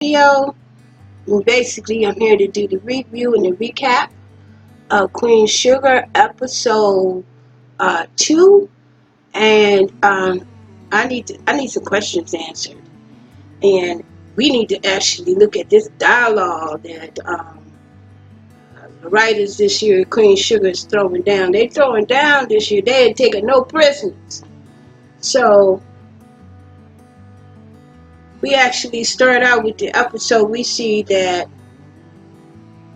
Video. And basically, I'm here to do the review and the recap of Queen Sugar episode 2, and I need some questions answered, and we need to actually look at this dialogue that the writers this year, Queen Sugar, is throwing down. They throwing down this year. They ain't taking no prisoners. So we actually start out with the episode. We see that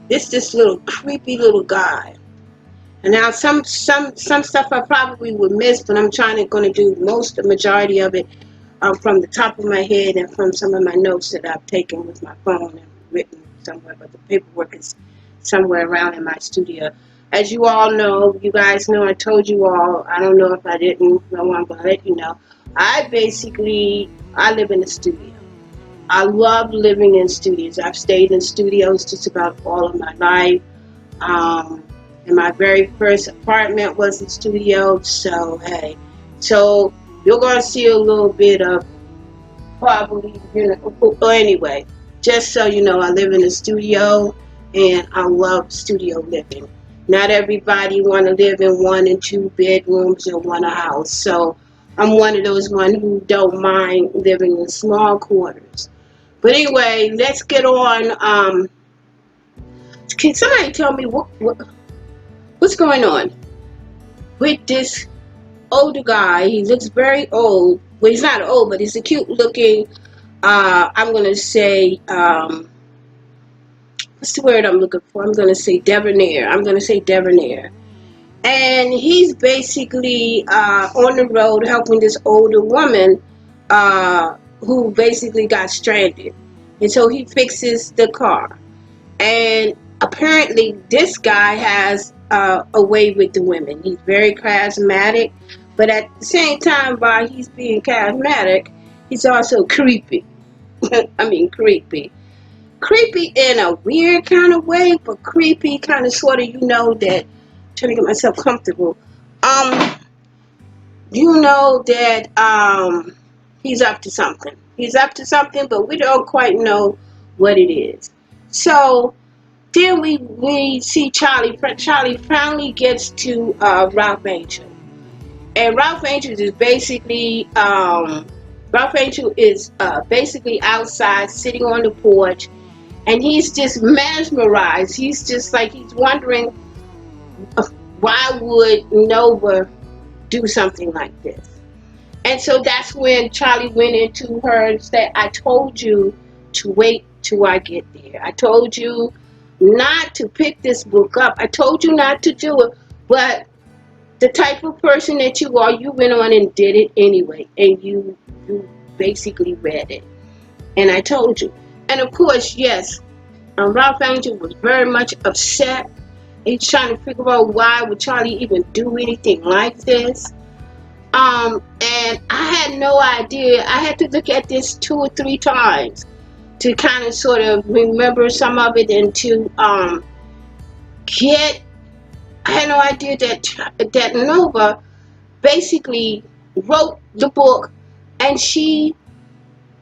this little creepy little guy. And now some stuff I probably would miss, but I'm going to do the majority of it from the top of my head and from some of my notes that I've taken with my phone and written somewhere, but the paperwork is somewhere around in my studio. As you all know, you guys know, I told you all, I don't know if I didn't, no, I'm going to let you know. I live in a studio. I love living in studios. I've stayed in studios just about all of my life. And my very first apartment was a studio, so hey. So you're going to see a little bit of probably, anyway, just so you know, I live in a studio and I love studio living. Not everybody want to live in 1 and 2 bedrooms or want a house. So I'm one of those who don't mind living in small quarters. But anyway, let's get on. Can somebody tell me what's going on with this older guy? He looks very old. Well, he's not old, but he's a cute looking, I'm going to say, what's the word I'm looking for? I'm going to say debonair. And he's basically on the road helping this older woman who basically got stranded. And so he fixes the car. And apparently this guy has a way with the women. He's very charismatic, but at the same time, while he's being charismatic, he's also creepy. I mean, creepy. Creepy in a weird kind of way, but creepy kind of sort of, that, trying to get myself comfortable. That he's up to something. He's up to something, but we don't quite know what it is. So then we see Charlie. Charlie finally gets to Ralph Angel, and Ralph Angel is basically basically outside sitting on the porch, and he's just mesmerized. He's just like he's wondering why would Nova do something like this. And so that's when Charlie went into her and said, I told you to wait till I get there. I told you not to pick this book up. I told you not to do it. But the type of person that you are, you went on and did it anyway. And you basically read it. And I told you. And of course, yes, Ralph Angel was very much upset. He's trying to figure out why would Charlie even do anything like this. And I had no idea. I had to look at this 2 or 3 times to kind of sort of remember some of it and to I had no idea that Nova basically wrote the book, and she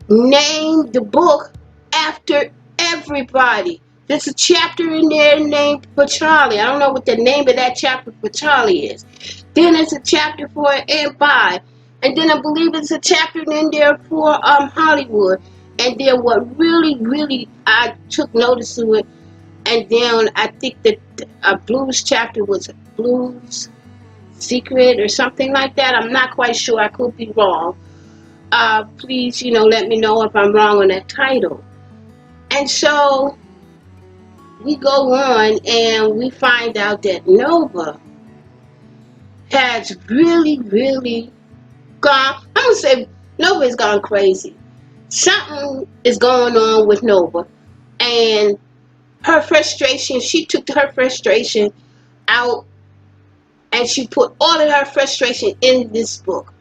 named the book after everybody. There's a chapter in there named for Charlie. I don't know what the name of that chapter for Charlie is. Then there's a chapter for Aunt Vi. And then I believe there's a chapter in there for Hollywood. And then what really I took notice of it. And then I think that a blues chapter was Blues Secret or something like that. I'm not quite sure. I could be wrong. Please, let me know if I'm wrong on that title. And so we go on and we find out that Nova has really gone. I'm going to say Nova has gone crazy. Something is going on with Nova. And her frustration, she took her frustration out and she put all of her frustration in this book.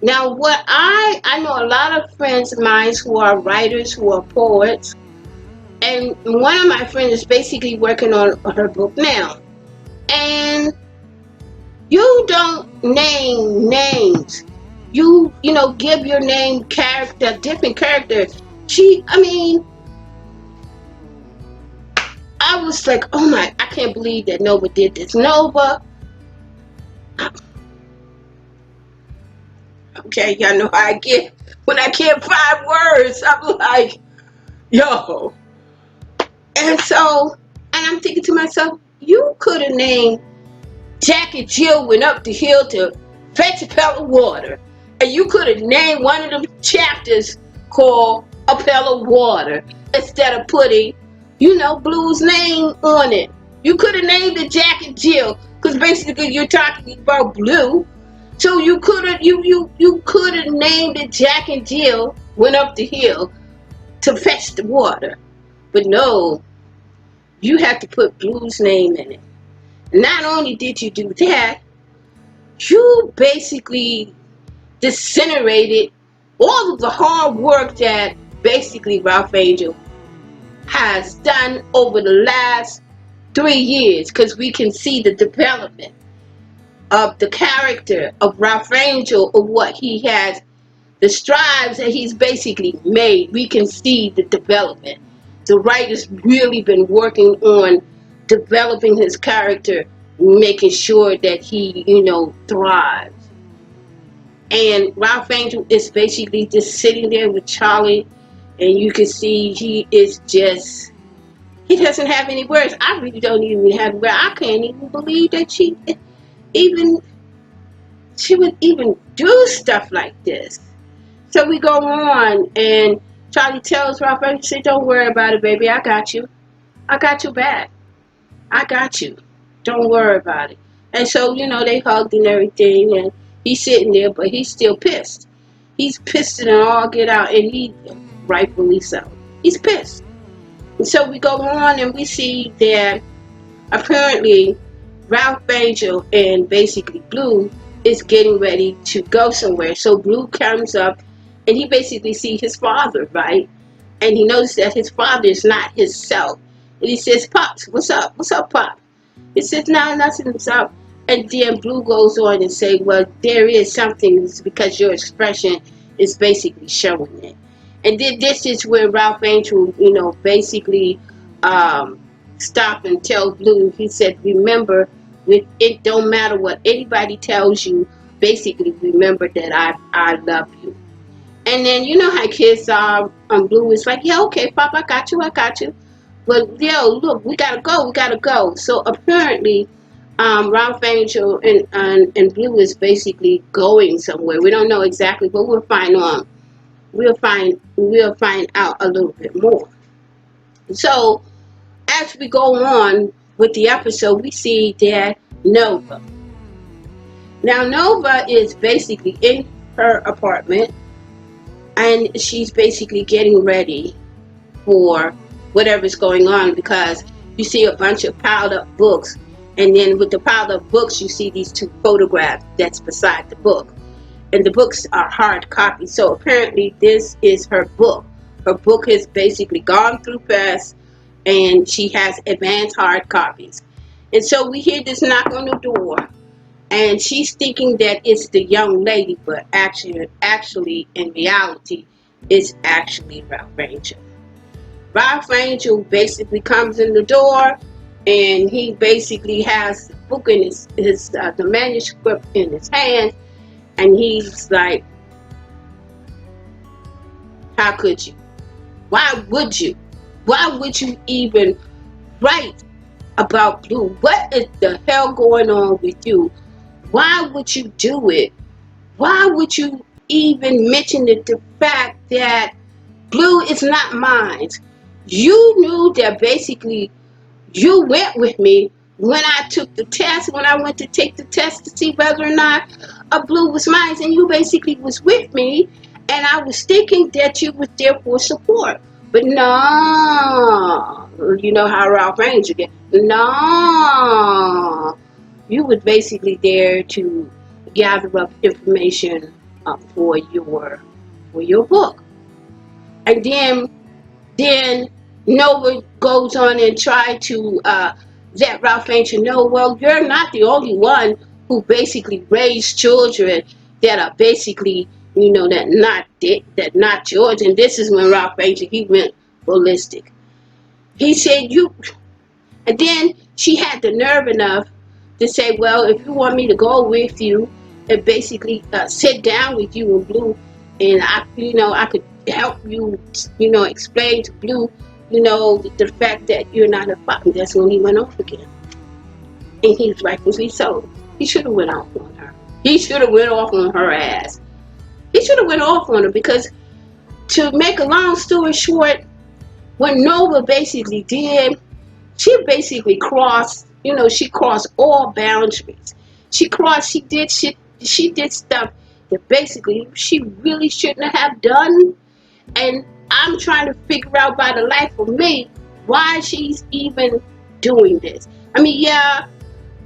Now, what I know a lot of friends of mine who are writers, who are poets, and one of my friends is basically working on her book now. And you don't name names. You give your name different characters. like, oh my, I can't believe that Nova did this. Nova, okay, y'all know how I get when I can't find words. I'm like, yo. And so, and I'm thinking to myself, you could have named Jack and Jill went up the hill to fetch a pail of water. And you could have named one of them chapters called A Pail of Water instead of putting, Blue's name on it. You could have named it Jack and Jill, because basically you're talking about Blue. So you could have you could have named it Jack and Jill went up the hill to fetch the water. But no, you had to put Blue's name in it. Not only did you do that, you basically disintegrated all of the hard work that basically Ralph Angel has done over the last 3 years, because we can see the development of the character of Ralph Angel, of what he has, the strides that he's basically made. We can see the development. The writer's really been working on developing his character, making sure that he, thrives. And Ralph Angel is basically just sitting there with Charlie, and you can see he doesn't have any words. I really don't even have words. I can't even believe that she would even do stuff like this. So we go on, and Charlie tells Ralph Angel, say, don't worry about it, baby. I got you. I got your back. I got you. Don't worry about it. And so, they hugged and everything, and he's sitting there, but he's still pissed. He's pissed and all get out, and he, rightfully so, he's pissed. And so we go on, and we see that apparently Ralph Angel and basically Blue is getting ready to go somewhere. So Blue comes up, and he basically sees his father, right? And he knows that his father is not his self. And he says, Pops, what's up? What's up, Pop? He says, no, nothing's up. And then Blue goes on and say, well, there is something, because your expression is basically showing it. And then this is where Ralph Angel, basically stop and tell Blue, he said, remember, it don't matter what anybody tells you, basically remember that I love you. And then you know how kids are, Blue is like, yeah, okay, Pop, I got you. But yo, look, we gotta go. So apparently, Ralph Angel and Blue is basically going somewhere. We don't know exactly, but we'll find out a little bit more. So as we go on with the episode, we see that Nova. Now Nova is basically in her apartment, and she's basically getting ready for whatever's going on, because you see a bunch of piled up books, and then with the piled up books you see these 2 photographs that's beside the book, and the books are hard copies. So apparently this is her book. Her book has basically gone through press, and she has advanced hard copies. And so we hear this knock on the door, and she's thinking that it's the young lady, but actually in reality it's actually Ralph Angel. Ralph Angel basically comes in the door, and he basically has the book in the manuscript in his hand, and he's like, how could you? Why would you? Why would you even write about Blue? What is the hell going on with you? Why would you do it? Why would you even mention the fact that Blue is not mine? You knew that basically you went with me when I took the test, when I went to take the test to see whether or not a Blue was mine, and you basically was with me, and I was thinking that you was there for support. But no, you know how Ralph Angel get. No, you was basically there to gather up information for your book. And then Nova goes on and try to let Ralph Angel know, well, you're not the only one who basically raised children that are basically, that not yours. And this is when Ralph Angel, he went ballistic. He said, And then she had the nerve enough to say, well, if you want me to go with you and basically sit down with you and Blue, and I could help you, explain to Blue, the fact that you're not a father. That's when he went off again. And he's rightfully so. He should have went off on her. He should have went off on her ass. He should have went off on her because, to make a long story short, what Nova basically did, she basically crossed, she crossed all boundaries. She did shit, she did stuff that basically she really shouldn't have done. And I'm trying to figure out by the life of me why she's even doing this. I mean, yeah,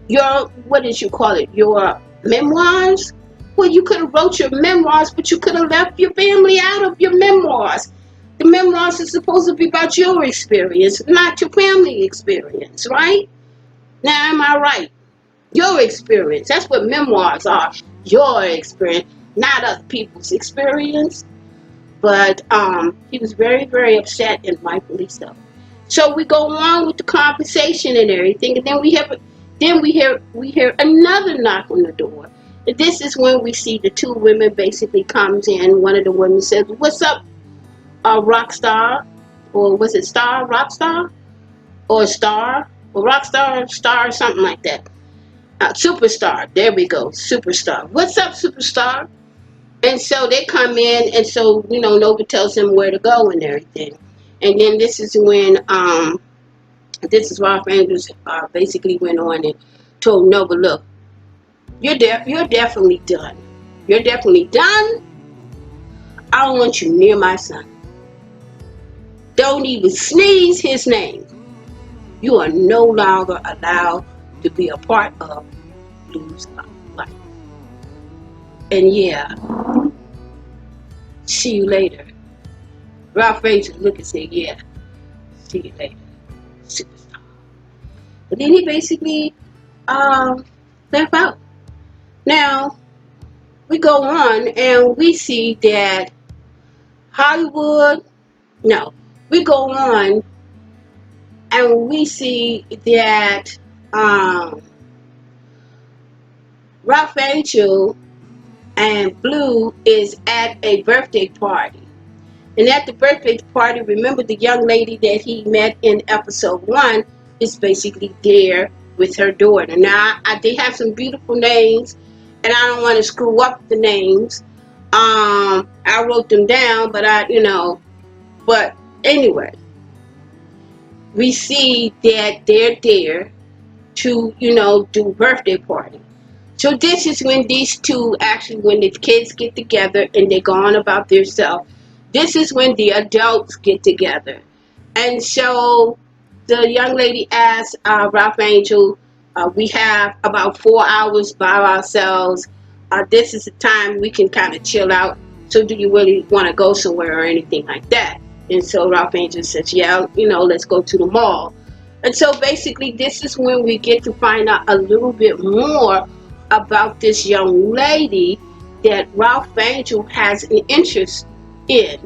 your, what did you call it, your memoirs? Well, you could have wrote your memoirs, but you could have left your family out of your memoirs. The memoirs are supposed to be about your experience, not your family experience, right? Now, am I right? Your experience. That's what memoirs are. Your experience, not other people's experience. But he was very, very upset, and rightfully so. So we go on with the conversation and everything, and then we hear another knock on the door. And this is when we see the two women basically comes in. One of the women says, "What's up, rock star?" Or was it star, rock star? Or star? Or rock star, star, something like that. Superstar. There we go. Superstar. "What's up, superstar?" And so they come in, and so, Nova tells them where to go and everything. And then this is when, this is Ralph Andrews basically went on and told Nova, "Look, you're definitely done. You're definitely done. I don't want you near my son. Don't even sneeze his name. You are no longer allowed to be a part of Blue's life. And yeah, see you later." Ralph Angel look and say, "Yeah, see you later, superstar." And then he basically left out. Now, we go on and we see that Hollywood, no, we go on and we see that Ralph Angel and Blue is at a birthday party. And at the birthday party, remember the young lady that he met in episode 1 is basically there with her daughter. Now, they have some beautiful names, and I don't want to screw up the names. I wrote them down, but but anyway, we see that they're there to, do birthday party. So this is when these two, actually, when the kids get together and they go on about themselves. This is when the adults get together. And so the young lady asked Ralph Angel, we have about 4 hours by ourselves. This is the time we can kind of chill out. So do you really want to go somewhere or anything like that? And so Ralph Angel says, yeah, let's go to the mall. And so basically this is when we get to find out a little bit more about this young lady that Ralph Angel has an interest in.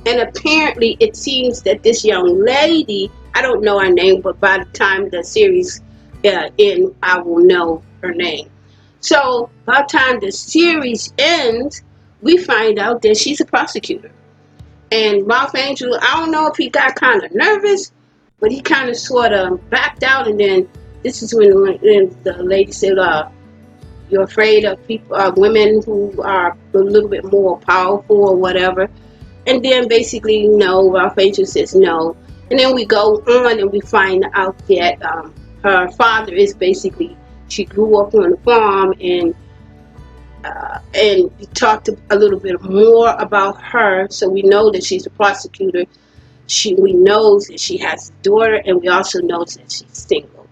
And apparently it seems that this young lady, I don't know her name, but by the time the series ends, I will know her name. So by the time the series ends, we find out that she's a prosecutor. And Ralph Angel, I don't know if he got kind of nervous, but he kind of sort of backed out. And then this is when the lady said, "You're afraid of people, women who are a little bit more powerful or whatever." And then basically, no, Ralph Angel says no. And then we go on and we find out that her father is basically, she grew up on the farm, and we talked a little bit more about her. So we know that she's a prosecutor. We know that she has a daughter, and we also know that she's single.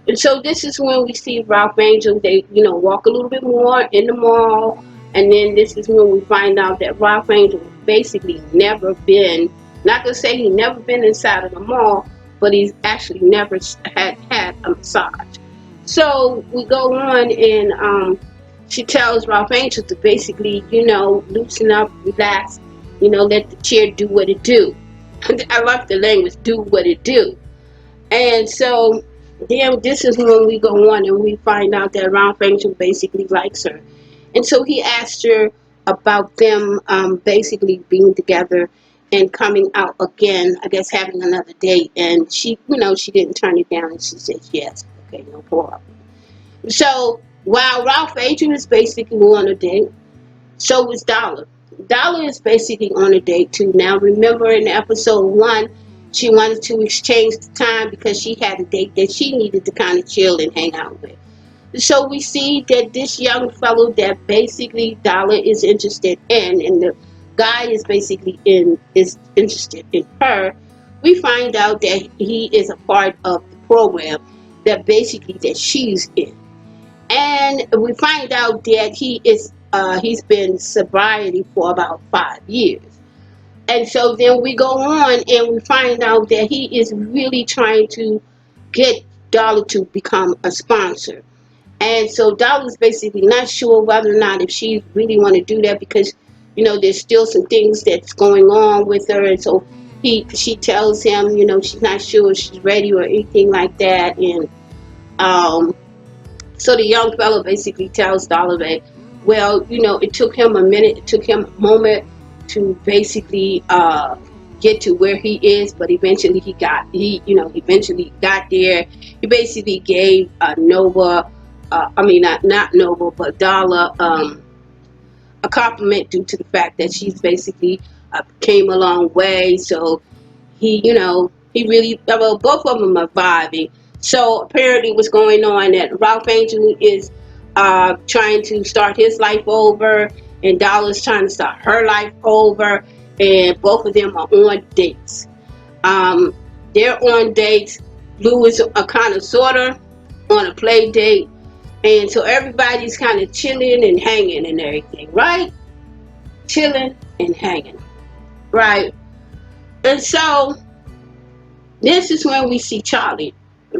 And so this is when we see Ralph Angel, they, walk a little bit more in the mall. And then this is when we find out that Ralph Angel basically never been, not gonna say he never been inside of the mall, but he's actually never had a massage. So we go on and she tells Ralph Angel to basically, loosen up, relax, let the chair do what it do. I like the language, do what it do. And so Then this is when we go on and we find out that Ralph Angel basically likes her. And so he asked her about them basically being together and coming out again, I guess having another date. And she, she didn't turn it down and she said yes. Okay, no problem. So while Ralph Angel is basically on a date, so was Dollar. Dollar is basically on a date too. Now remember in episode 1, she wanted to exchange the time because she had a date that she needed to kind of chill and hang out with. So we see that this young fellow that basically Dollar is interested in, and the guy is basically is interested in her. We find out that he is a part of the program that basically that she's in, and we find out that he's been sobriety for about 5 years. And so then we go on and we find out that he is really trying to get Dollar to become a sponsor. And so Dollar's basically not sure whether or not if she really want to do that because, there's still some things that's going on with her. And so she tells him, she's not sure if she's ready or anything like that. And so the young fellow basically tells Dollar that, well, it took him a minute, it took him a moment to basically get to where he is, but eventually he eventually got there. He basically gave Nova, not Nova, but Dollar a compliment due to the fact that she's basically came a long way. So he really, well, both of them are vibing. So apparently what's going on that Ralph Angel is trying to start his life over, and Dollar's trying to start her life over, and both of them are on dates. They're on dates. Lou is a kind of sorta on a play date, and so everybody's kind of chilling and hanging and everything, right? Chilling and hanging, right? And so this is when we see Charlie.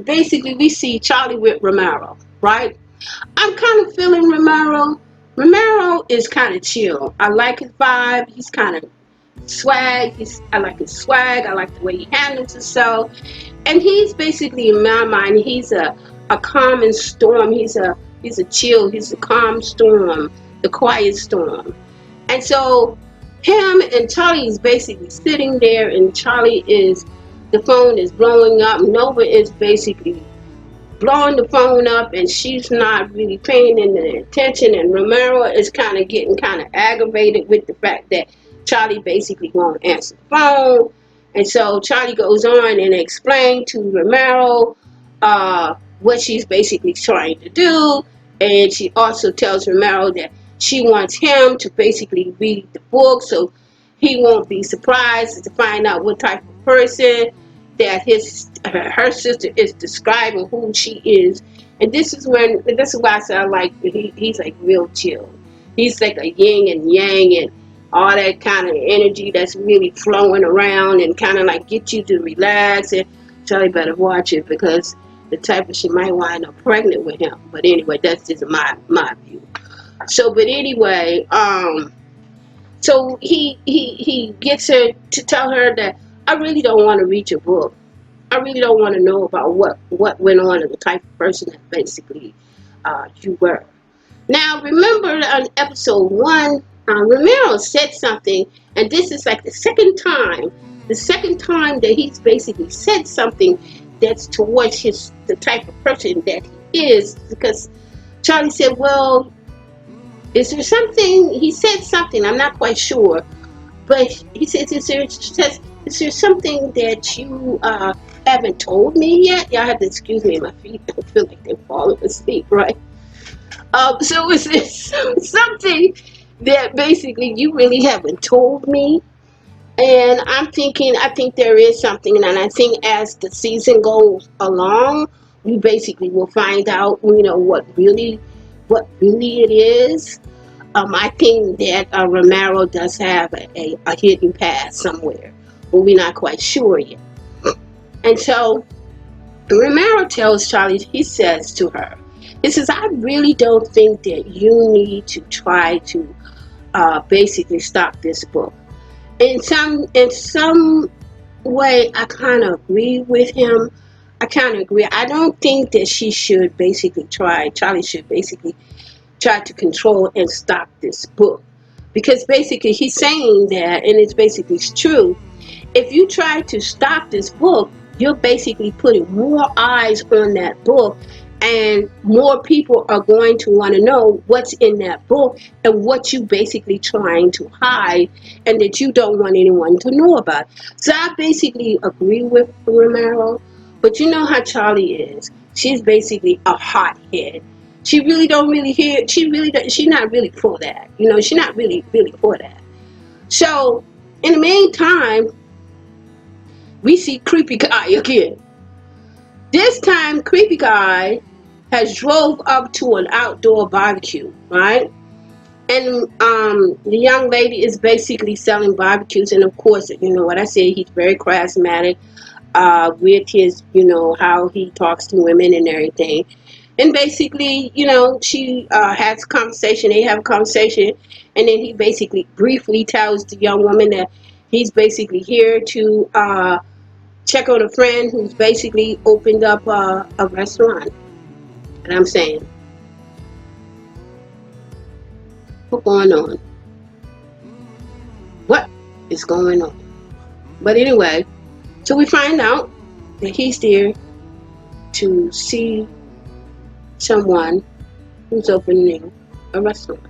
Basically, we see Charlie with Romero, right? I'm kind of feeling Romero. Romero is kind of chill. I like his vibe. He's kind of swag. I like his swag. I like the way he handles himself. And he's basically, in my mind, he's a calm and storm. He's a chill. He's a calm storm, the quiet storm. And so him and Charlie is basically sitting there, and the phone is blowing up. Nova is basically blowing the phone up, and she's not really paying any attention, and Romero is kind of getting kind of aggravated with the fact that Charlie basically won't answer the phone. And so Charlie goes on and explains to Romero what she's basically trying to do, and she also tells Romero that she wants him to basically read the book so he won't be surprised to find out what type of person that her sister is describing who she is. And this is why I said I like he's like real chill. He's like a yin and yang and all that kind of energy that's really flowing around and kind of like get you to relax. And Charlie better watch it because the type of she might wind up pregnant with him. But anyway, that's just my view. So but anyway, so he gets her to tell her that I really don't want to read your book. I really don't want to know about what went on and the type of person that basically you were. Now, remember on episode 1, Romero said something, and this is like the second time that he's basically said something that's towards the type of person that he is, because Charlie said, well, is there something, he said something, I'm not quite sure, but he says, is there something that you haven't told me yet? Y'all have to excuse me, my feet I feel like they're falling asleep, right? So is there something that basically you really haven't told me? And I think there is something, and I think as the season goes along, we basically will find out, what really it is. I think that Romero does have a hidden past somewhere, but we're not quite sure yet. And so Romero tells Charlie, he says to her, he says, I really don't think that you need to try to basically stop this book. In some way, I kind of agree with him. I kind of agree. I don't think that she should basically try, Charlie should basically try to control and stop this book. Because basically he's saying that, and it's basically true, if you try to stop this book, you're basically putting more eyes on that book, and more people are going to want to know what's in that book and what you basically trying to hide, and that you don't want anyone to know about. So I basically agree with Romero, but you know how Charlie is. She's basically a hothead. She really don't really hear. She really don't, she's not really for that. You know, she's not really for that. So in the meantime, we see Creepy Guy again. This time, Creepy Guy has drove up to an outdoor barbecue, right? And the young lady is basically selling barbecues, and of course, you know what I say, he's very charismatic with his, you know, how he talks to women and everything. And basically, you know, she has a conversation, they have a conversation, and then he basically briefly tells the young woman that he's basically here to check on a friend who's basically opened up a restaurant. And I'm saying, what's going on? What is going on? But anyway, so we find out that he's there to see someone who's opening a restaurant.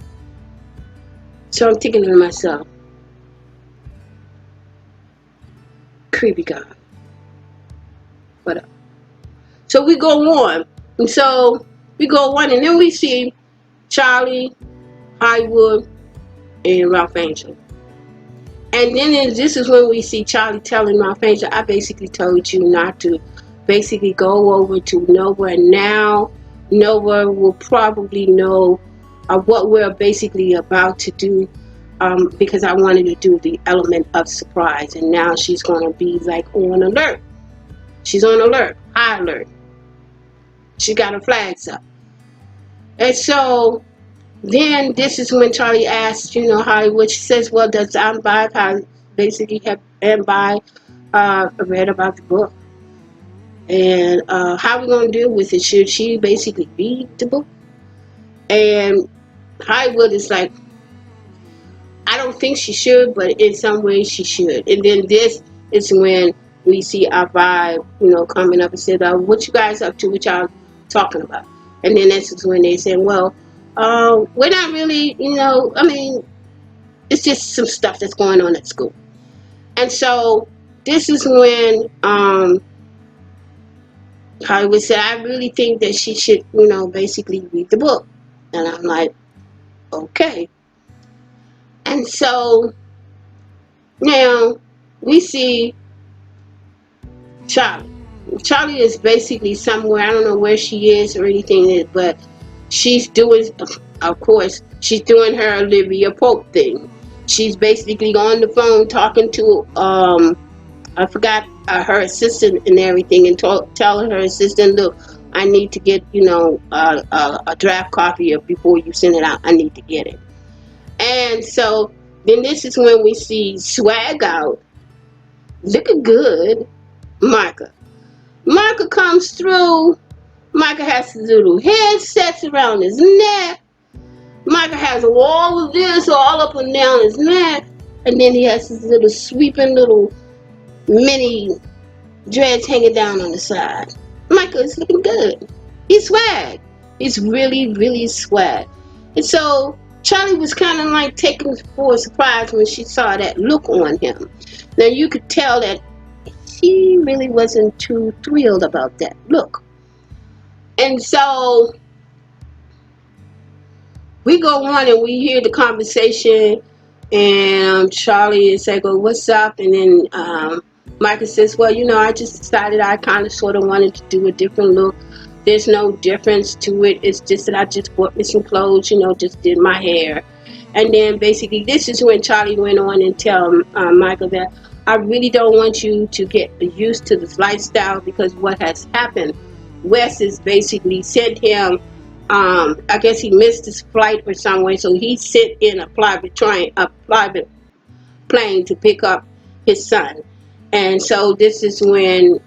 So I'm thinking to myself, creepy guy. What up? So we go on. And so we go on, and then we see Charlie, Hollywood, and Ralph Angel. And then this is when we see Charlie telling Ralph Angel, I basically told you not to basically go over to Nova, and now Nova will probably know what we're basically about to do, because I wanted to do the element of surprise, and now she's going to be like on alert. She's on alert, high alert. She got her flags up. And so then this is when Charlie asks, you know, Hollywood, she says, well, does Aunt Vibe basically have Aunt Vibe read about the book? And how are we going to deal with it? Should she basically read the book? And Hollywood is like, I don't think she should, but in some ways she should. And then this is when we see our Vibe, you know, coming up and said, what you guys up to? What y'all talking about? And then this is when they said, well, we're not really, you know, I mean, it's just some stuff that's going on at school. And so this is when Hollywood said, I really think that she should, you know, basically read the book. And I'm like, okay. And so now we see Charlie. Charlie is basically somewhere, I don't know where she is or anything, but she's doing, of course, she's doing her Olivia Pope thing. She's basically on the phone talking to, I forgot her assistant and everything, and telling her assistant, look, I need to get, you know, a draft copy of before you send it out. I need to get it. And so then this is when we see Swag Out, looking good, Micah. Micah comes through. Micah has his little headsets around his neck. Micah has all of this all up and down his neck. And then he has his little sweeping little mini dreads hanging down on the side. Micah is looking good. He's swag. He's really swag. And so Charlie was kind of like taken for a surprise when she saw that look on him. Now you could tell that she really wasn't too thrilled about that look. And so we go on and we hear the conversation, and Charlie is like, well, what's up? And then Micah says, well, you know, I just decided I kind of sort of wanted to do a different look. There's no difference to it. It's just that I just bought me some clothes, you know, just did my hair. And then basically this is when Charlie went on and tell Michael that I really don't want you to get used to this lifestyle, because what has happened, Wes has basically sent him, I guess he missed his flight or somewhere, so he sent in a private plane to pick up his son. And so this is when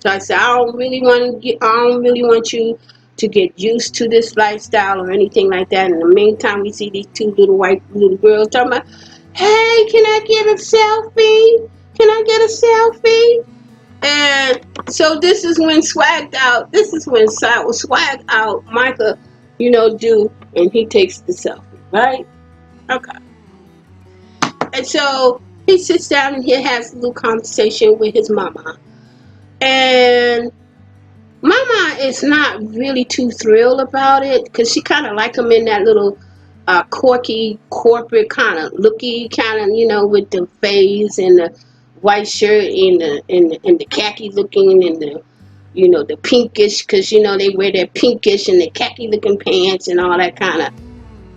So I said, I don't really want you to get used to this lifestyle or anything like that. In the meantime, we see these two little white little girls talking about, hey, can I get a selfie? Can I get a selfie? And so this is when swag out Micah, do, and he takes the selfie, right? Okay. And so he sits down and he has a little conversation with his mama. And Mama is not really too thrilled about it because she kind of like him in that little quirky corporate kind of looky kind of, with the face and the white shirt and the khaki looking and the pinkish, because they wear that pinkish and the khaki looking pants and all that kind of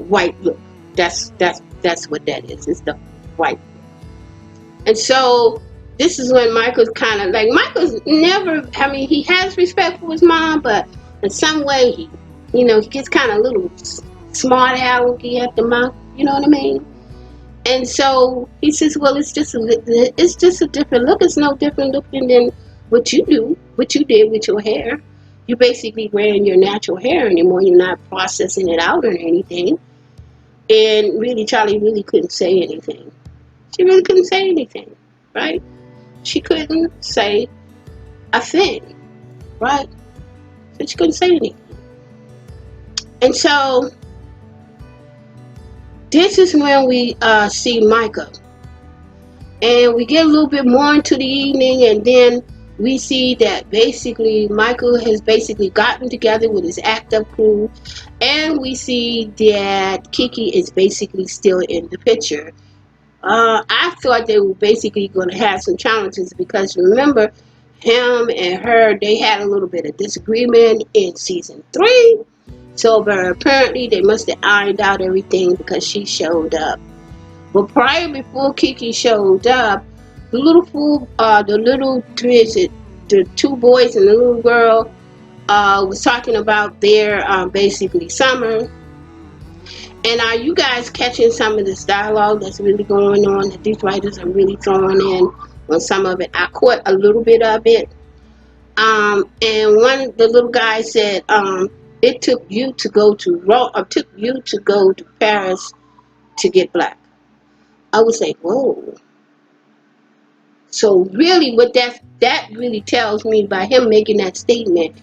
white look. That's what that is. It's the white. And so this is when Michael's kind of like, Michael's never, I mean, he has respect for his mom, but in some way he gets kind of a little smart alecky at the mouth, you know what I mean? And so he says, well, it's just a different look. It's no different looking than what you did with your hair. You're basically wearing your natural hair anymore. You're not processing it out or anything. And really, Charlie really couldn't say anything. She really couldn't say anything, right? She couldn't say a thing, right? So she couldn't say anything. And so this is when we see Micah. And we get a little bit more into the evening, and then we see that basically Michael has basically gotten together with his act-up crew, and we see that Kiki is basically still in the picture. I thought they were basically going to have some challenges because remember, him and her, they had a little bit of disagreement in season 3. So but apparently they must have ironed out everything because she showed up. But before Kiki showed up, the little three, the 2 boys and the little girl, was talking about their basically summer. And are you guys catching some of this dialogue that's really going on, that these writers are really throwing in on some of it? I caught a little bit of it. And the little guy said, it took you to go to Paris to get black. I was like, whoa. So really what that really tells me by him making that statement,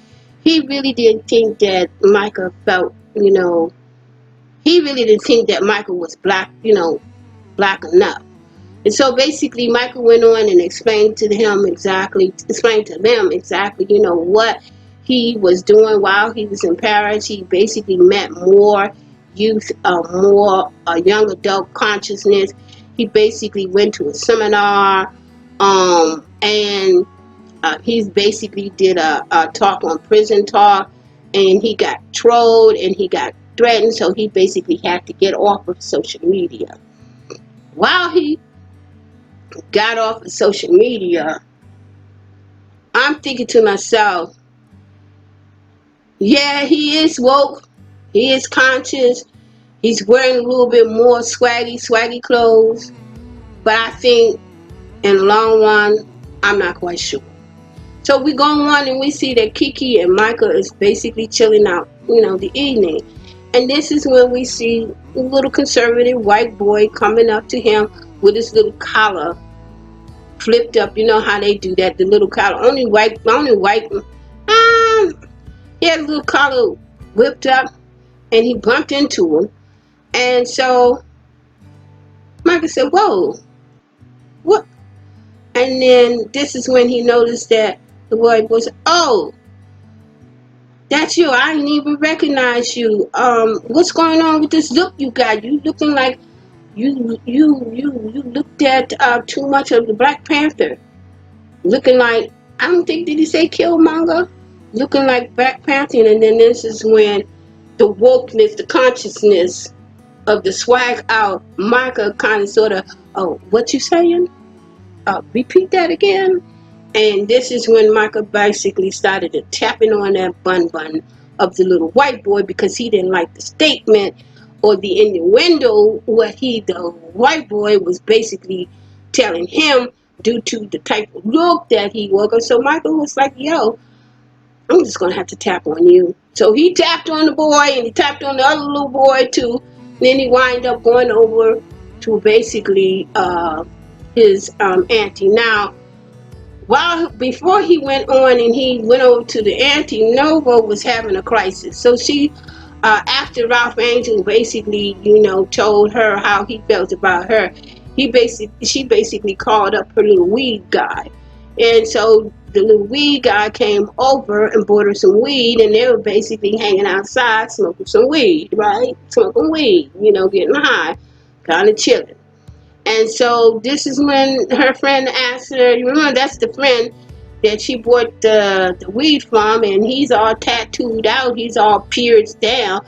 he really didn't think that Micah felt, he really didn't think that Michael was black, black enough. And so basically Michael went on and explained to them exactly, what he was doing while he was in Paris. He basically met more youth, more young adult consciousness. He basically went to a seminar, and he basically did a talk on prison talk, and he got trolled and he got threatened, so he basically had to get off of social media. While he got off of social media, I'm thinking to myself, yeah, he is woke, he is conscious, he's wearing a little bit more swaggy clothes, but I think in the long run, I'm not quite sure. So we go on and we see that Kiki and Michael is basically chilling out, the evening. And this is when we see a little conservative white boy coming up to him with his little collar flipped up. You know how they do that, the little collar. Only white. He had a little collar whipped up, and he bumped into him. And so Michael said, whoa, what? And then this is when he noticed that the white boy said, oh, that's you. I didn't even recognize you. What's going on with this look you got? You looking like you looked at too much of the Black Panther. Looking like, I don't think, did he say Killmonger? Looking like Black Panther. And then this is when the wokeness, the consciousness of the swag out, Micah kind of sort of, oh, what you saying? Repeat that again. And this is when Michael basically started to tapping on that bun of the little white boy because he didn't like the statement or the innuendo what the white boy was basically telling him due to the type of look that he was. So Michael was like, yo, I'm just going to have to tap on you. So he tapped on the boy, and he tapped on the other little boy too. Then he wind up going over to basically his auntie. Now, before he went on and he went over to the auntie, Nova was having a crisis. So she, after Ralph Angel basically, told her how he felt about her, she basically called up her little weed guy. And so the little weed guy came over and bought her some weed, and they were basically hanging outside smoking some weed, right? Smoking weed, getting high, kind of chilling. And so this is when her friend asked her, you remember that's the friend that she bought the weed from, and he's all tattooed out, he's all pierced down.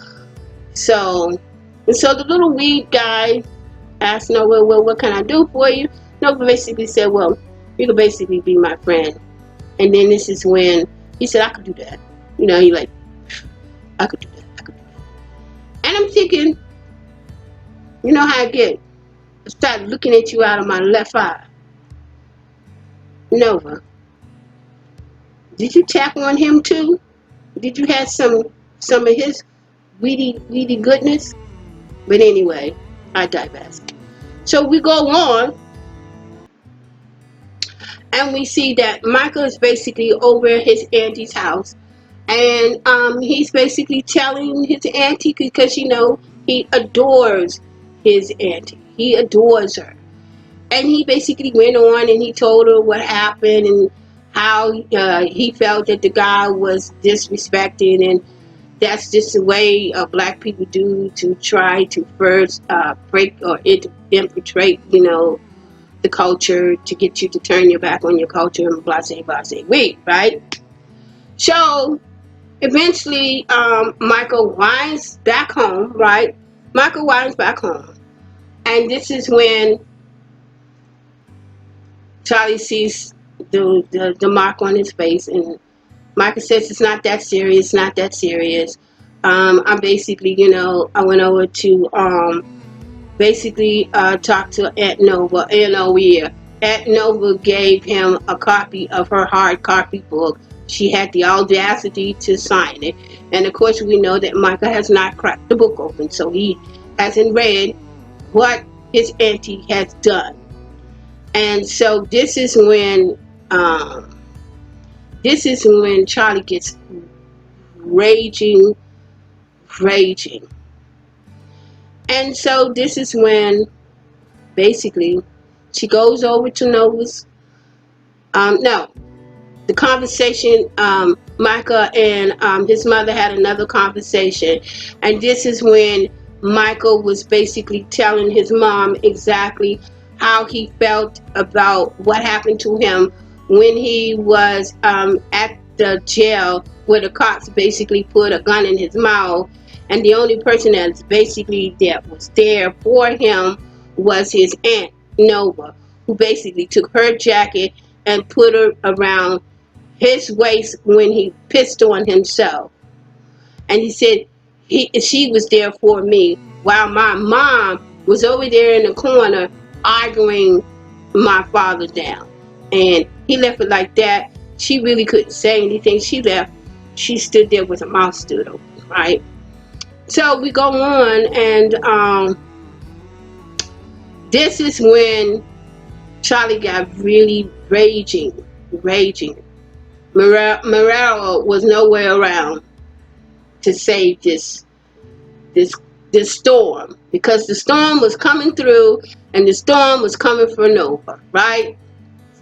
So the little weed guy asked Nova, well, what can I do for you? Nova basically said, well, you can basically be my friend. And then this is when he said, I could do that. He like, I could do that, I could do that. And I'm thinking, you know how I get? I started looking at you out of my left eye. Nova, did you tap on him too? Did you have some of his weedy goodness? But anyway, I digress. So we go on, and we see that Michael is basically over at his auntie's house, and he's basically telling his auntie, because he adores his auntie. He adores her. And he basically went on and he told her what happened and how he felt that the guy was disrespecting, and that's just the way black people do to try to first break or infiltrate, the culture, to get you to turn your back on your culture and blah, wait, right? So eventually Michael winds back home, right? Michael winds back home. And this is when Charlie sees the mark on his face, and Michael says, it's not that serious, not that serious. I basically, I went over to basically talk to Aunt Nova. Aunt Nova gave him a copy of her hard copy book. She had the audacity to sign it. And of course we know that Michael has not cracked the book open, so he hasn't read what his auntie has done. And so this is when Charlie gets raging. And so this is when basically she goes over to Nova's. The conversation, Michael and his mother had another conversation, and this is when Michael was basically telling his mom exactly how he felt about what happened to him when he was at the jail, where the cops basically put a gun in his mouth, and the only person that was there for him was his aunt Nova, who basically took her jacket and put her around his waist when he pissed on himself. And he said she was there for me, while my mom was over there in the corner arguing my father down. And he left it like that. She really couldn't say anything. She left. She stood there with her mouth stood open, right? So we go on, and this is when Charlie got really raging. Morello was nowhere around to save this storm, because the storm was coming through, and the storm was coming for Nova, right?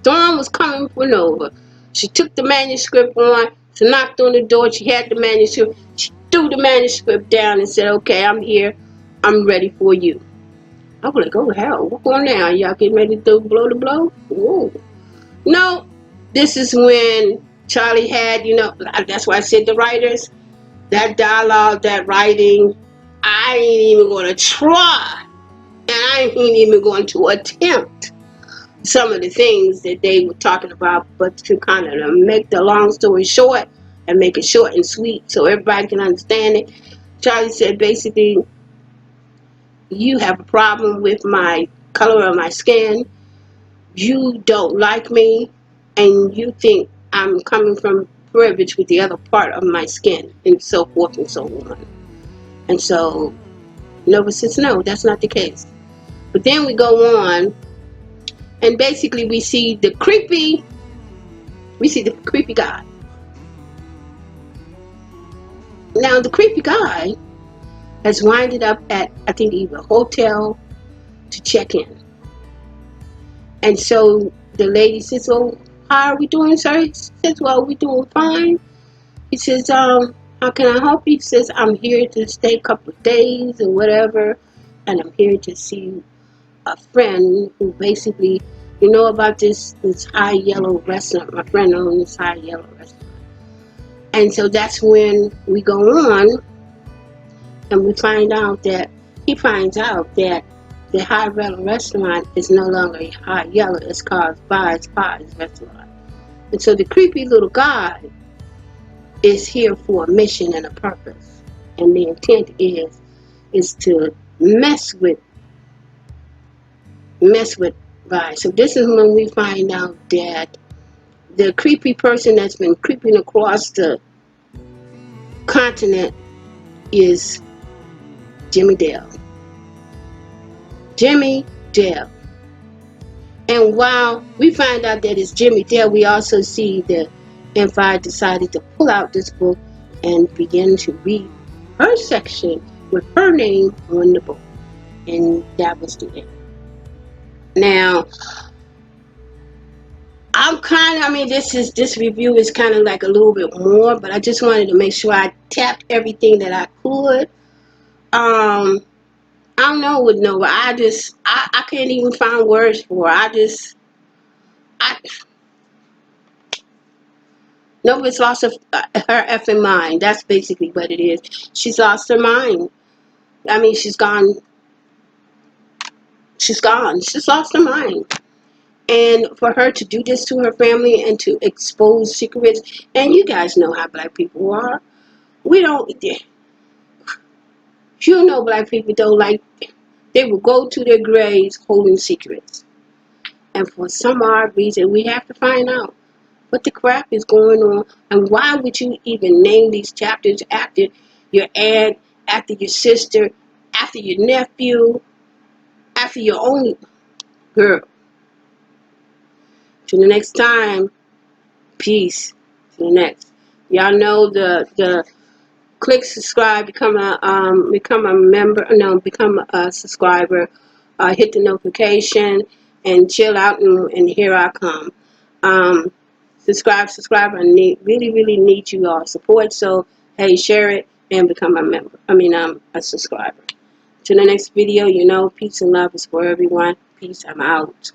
Storm was coming for Nova. She took the manuscript on, she knocked on the door, she had the manuscript, she threw the manuscript down and said, okay, I'm here, I'm ready for you. I was like, oh hell, what's going on? Y'all getting ready to blow the blow? Whoa. No, this is when Charlie had, that's why I said the writers, that dialogue, that writing, I ain't even going to try, and I ain't even going to attempt some of the things that they were talking about, but to kind of make the long story short and make it short and sweet so everybody can understand it. Charlie said basically, you have a problem with my color of my skin, you don't like me and you think I'm coming from privilege with the other part of my skin, and so forth and so on. And so Nova says, no, that's not the case. But then we go on, and basically we see the creepy guy. Now the creepy guy has winded up at, I think, either a hotel to check in. And so the lady says, "Oh, how are we doing, sir?" He says, "Well, we're doing fine." He says, "How can I help you?" He says, "I'm here to stay a couple of days or whatever, and I'm here to see a friend who basically, you know about this high yellow restaurant. My friend owns this high yellow restaurant." And so that's when we go on and we find out that he finds out that the high yellow restaurant is no longer a high yellow. It's called Five's Pies Restaurant. And so the creepy little guy is here for a mission and a purpose. And the intent is to mess with Vi. So this is when we find out that the creepy person that's been creeping across the continent is Jimmy Dale. Jimmy Dale. And while we find out that it's Jimmy Dale, we also see that M5 decided to pull out this book and begin to read her section with her name on the book. And that was the end. Now, this review is kind of like a little bit more, but I just wanted to make sure I tapped everything that I could. I don't know with Nova. I can't even find words for her. Nova's lost her effing mind. That's basically what it is. She's lost her mind. I mean, she's gone. She's gone. She's lost her mind. And for her to do this to her family and to expose secrets, and you guys know how black people are. We don't, you know, black people don't like, they will go to their graves holding secrets. And for some odd reason, we have to find out what the crap is going on, and why would you even name these chapters after your aunt, after your sister, after your nephew, after your own girl. Till the next time, peace. Till the next. Y'all know the click subscribe, become a member, no, become a subscriber, hit the notification, and chill out, and here I come. Subscribe. I really need you all support. So hey, share it and become a member. A subscriber. To the next video, you know, peace and love is for everyone. Peace. I'm out.